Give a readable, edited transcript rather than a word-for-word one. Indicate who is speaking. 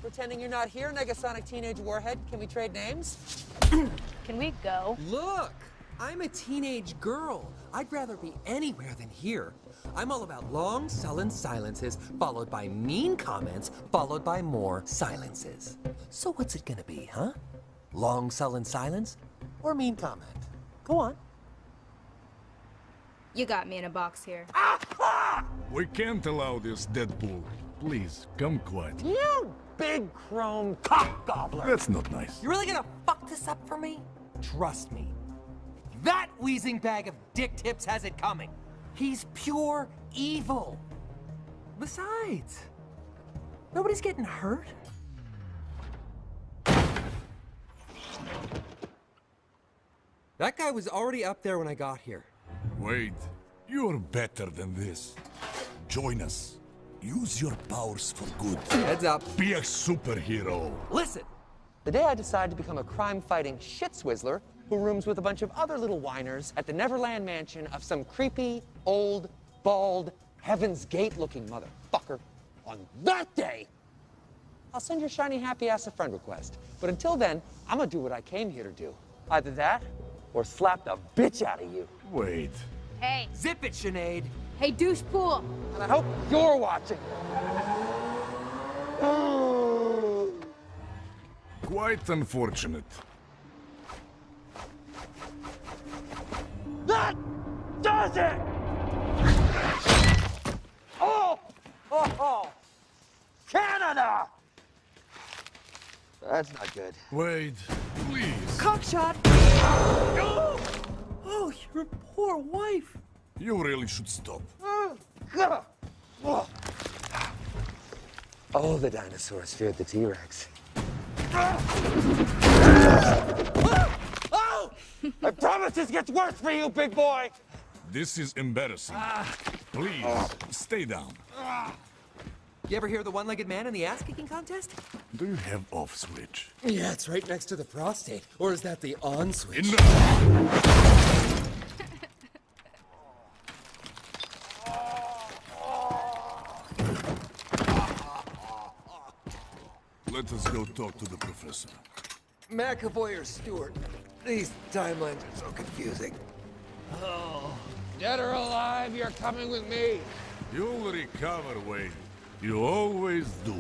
Speaker 1: Pretending you're not here, Negasonic Teenage Warhead. Can we trade names?
Speaker 2: Can we go?
Speaker 1: Look! I'm a teenage girl. I'd rather be anywhere than here. I'm all about long, sullen silences, followed by mean comments, followed by more silences. So what's it gonna be, huh? Long, sullen silence? Or mean comment? Go on.
Speaker 2: You got me in a box here.
Speaker 3: We can't allow this, Deadpool. Please, come quiet.
Speaker 1: You big chrome cock gobbler!
Speaker 3: That's not nice.
Speaker 1: You really gonna fuck this up for me? Trust me. That wheezing bag of dick tips has it coming. He's pure evil. Besides, nobody's getting hurt. That guy was already up there when I got here.
Speaker 3: Wait, you're better than this. Join us. Use your powers for good.
Speaker 1: Heads up.
Speaker 3: Be a superhero.
Speaker 1: Listen, the day I decided to become a crime-fighting shit-swizzler who rooms with a bunch of other little whiners at the Neverland mansion of some creepy, old, bald, Heaven's Gate-looking motherfucker, on that day, I'll send your shiny happy ass a friend request. But until then, I'm gonna do what I came here to do. Either that, or slap the bitch out of you.
Speaker 3: Wait.
Speaker 2: Hey.
Speaker 1: Zip it, Sinead.
Speaker 2: Hey, douche pool.
Speaker 1: And I hope you're watching.
Speaker 3: Quite unfortunate.
Speaker 1: That does it! Oh! Oh! Oh! Canada! That's not good.
Speaker 3: Wait, please.
Speaker 1: Cockshot! Oh! Oh, your poor wife.
Speaker 3: You really should stop.
Speaker 1: Oh, the dinosaurs feared the T-Rex. Oh! I promise this gets worse for you, big boy!
Speaker 3: This is embarrassing. Please, stay down.
Speaker 1: You ever hear of the one-legged man in the ass-kicking contest?
Speaker 3: Do you have off switch?
Speaker 1: Yeah, it's right next to the prostate. Or is that the on switch?
Speaker 3: Enough! Let us go talk to the professor.
Speaker 1: McAvoy or Stewart? These timelines are so confusing. Oh. Dead or alive, you're coming with me.
Speaker 3: You'll recover, Wade. You always do.